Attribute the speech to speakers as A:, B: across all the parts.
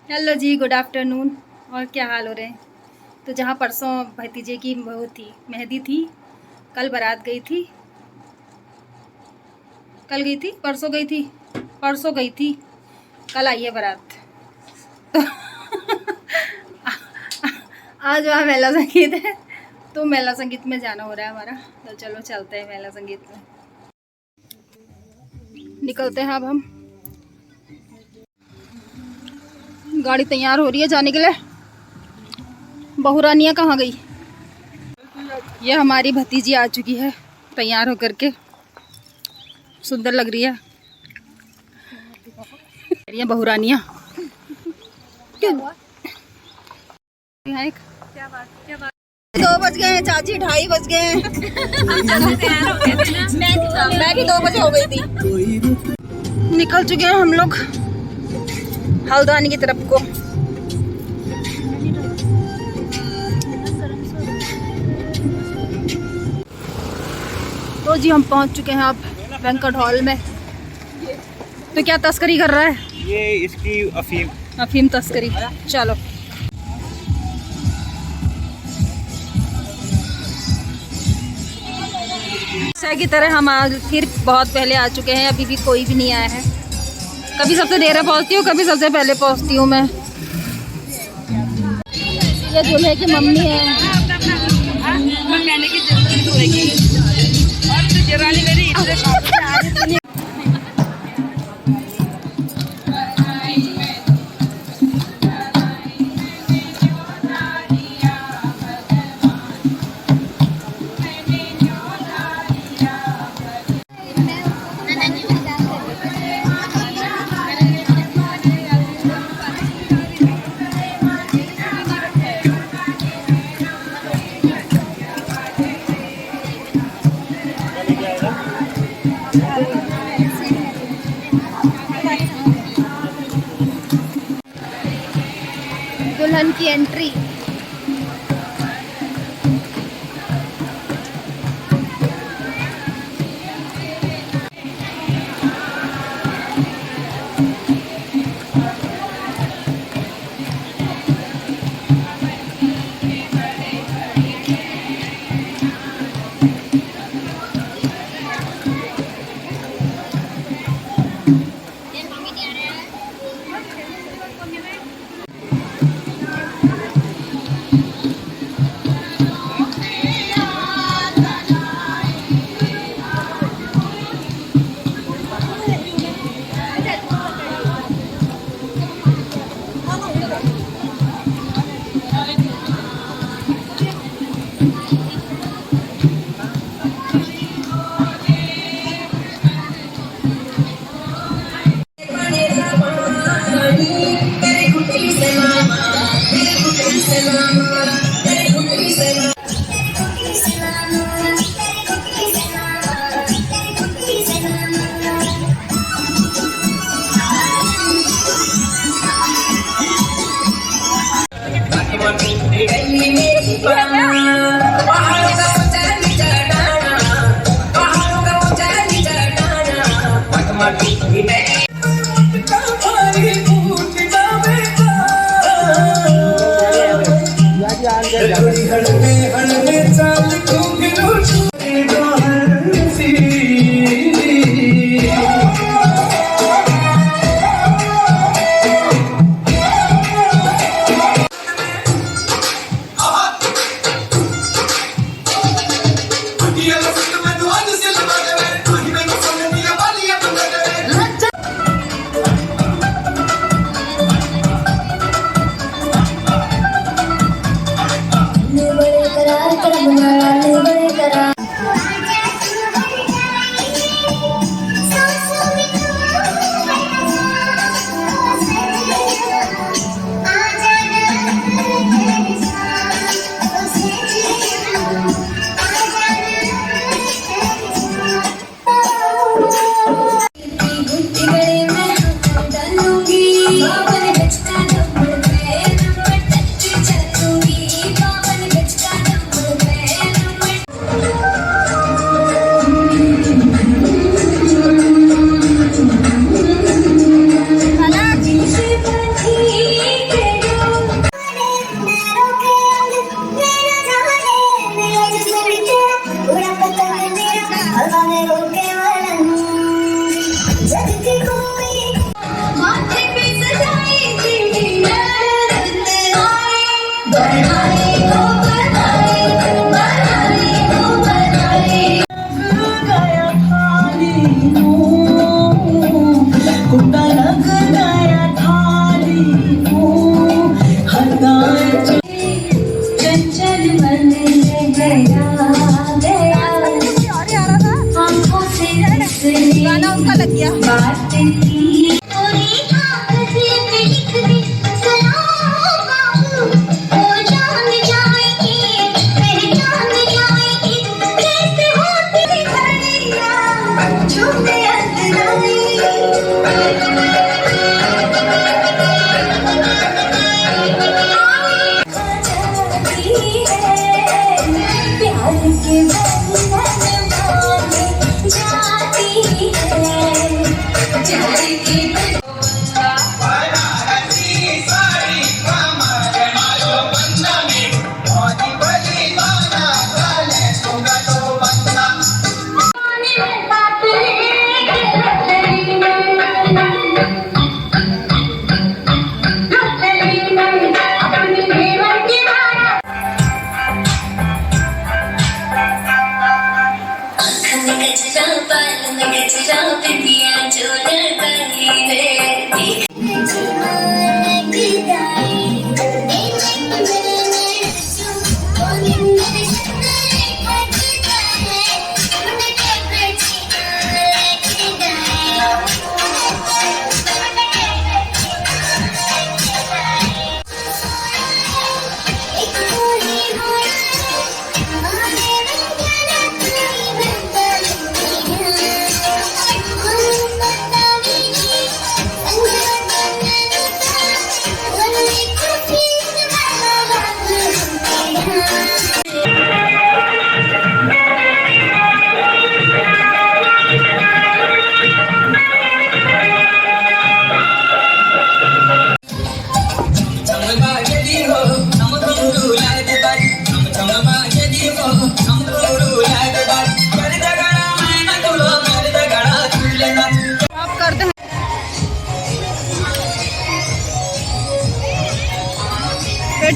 A: Hello जी, good afternoon. और क्या हाल हो रहे हैं? तो जहाँ परसों भतीजे की वो थी, मेहंदी थी, कल बारात गई थी। कल गई थी, परसों गई थी, परसों गई थी, कल आई है बारात। तो आज वहाँ मेला संगीत है, तो मेला संगीत में जाना हो रहा है हमारा। तो चलो चलते हैं मेला संगीत में। निकलते हैं अब हम। गाड़ी तैयार हो रही है जाने के लिए। बहुरानिया कहाँ गई? ये हमारी भतीजी आ चुकी है तैयार होकर के, सुंदर लग रही है ये बहुरानिया। क्यों? यहाँ एक क्या बात 2 बज गए चाची, 2:30 बज गए। मैं भी 2 बजे हो गई थी। निकल चुके हैं हम लोग हल्द्वानी की तरफ को। तो जी हम पहुंच चुके हैं अब बैंक्वेट हॉल में। तो क्या तस्करी कर रहा है?
B: ये इसकी
A: अफीम तस्करी। चलो की तरह हम फिर बहुत पहले आ चुके हैं, अभी भी कोई भी नहीं आया है। कभी सबसे देर पहुंचती हूँ, कभी सबसे पहले पहुंचती हूँ मैं। ये दूल्हे की मम्मी है। दुल्हन की एंट्री।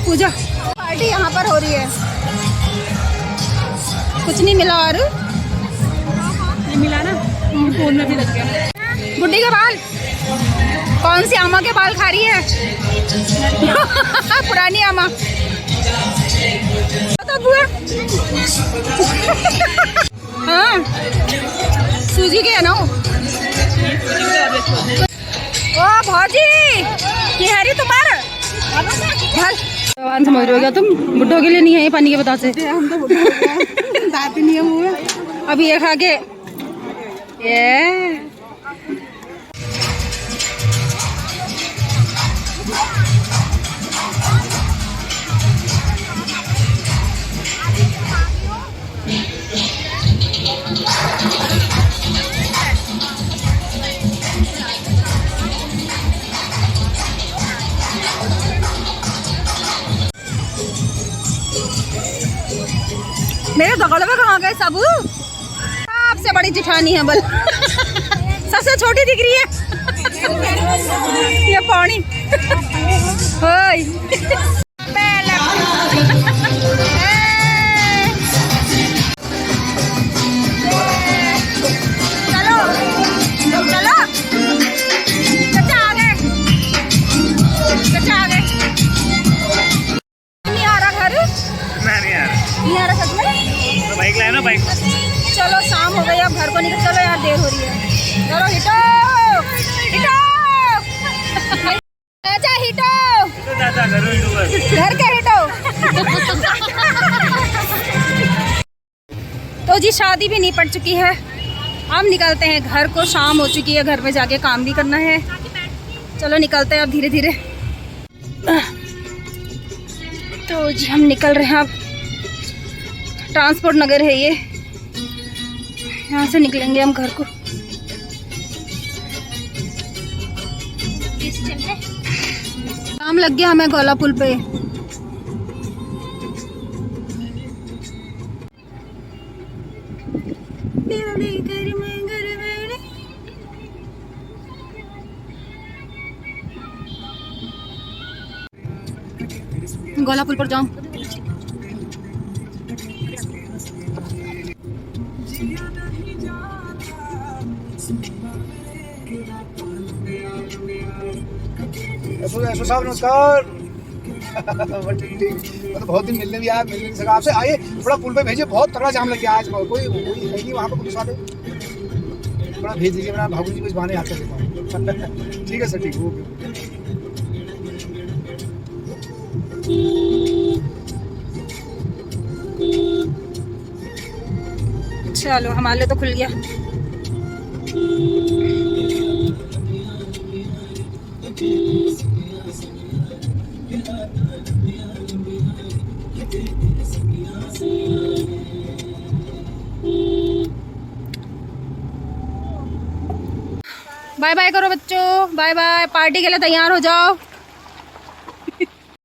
A: पेट पूजा पार्टी यहाँ पर हो रही है। कुछ नहीं मिला और
B: ये मिला ना, फोन में भी लग गया।
A: बुड्ढी के बाल, कौन सी आमा के बाल खा रही है? पुरानी आमा। तो बुआ हाँ सूजी के है ना। ओ भौजी ये है रही तुम्हारा भगवान, समझ रहे हो क्या तुम? बुड्ढों के लिए नहीं है ये पानी के बतासे।
B: हम तो बुढ़े हो गए, दांत नहीं है मुँह में।
A: अभी ये खा के ये मेरे दगड़वे कहाँ गए सब? सबसे बड़ी जिठानी है बल, सबसे छोटी दिख रही है ये पानी। चलो चलो चाचा आ गए, चाचा आ गए। नहीं आ रहा घर? नहीं आ रहा सच में?
C: तो बाइक लाए ना, बाइक।
A: चलो शाम हो गई अब घर को निकल, चलो यार देर हो रही है। चलो हिटो हिटो चाचा हिटो,
C: तो चाचा
A: घर के हिटो। तो जी शादी भी निपट चुकी है, हम निकलते हैं घर को। शाम हो चुकी है, घर में जाके काम भी करना है। चलो निकलते हैं अब धीरे धीरे। तो जी हम निकल रहे हैं अब। ट्रांसपोर्ट नगर है ये, यहाँ से निकलेंगे हम घर को। काम लग गया हमें गोला पुल पे। गोला पुल पर जाऊं।
D: साहब नमस्कार। तो बहुत दिन मिलने भी आया, मिल नहीं सका आपसे। आइए थोड़ा पुल पे भेजिए, बहुत तगड़ा जाम लग गया आज। कोई है नहीं वहाँ पे पुलिस वाले, थोड़ा भेज दीजिए। मैं भागू जी को इस बहाने याद कर देता हूँ। ठीक है सर, ठीक है, ओके।
A: चलो हमारे लिए तो खुल गया। बाय बाय करो बच्चों, बाय बाय। पार्टी के लिए तैयार हो जाओ।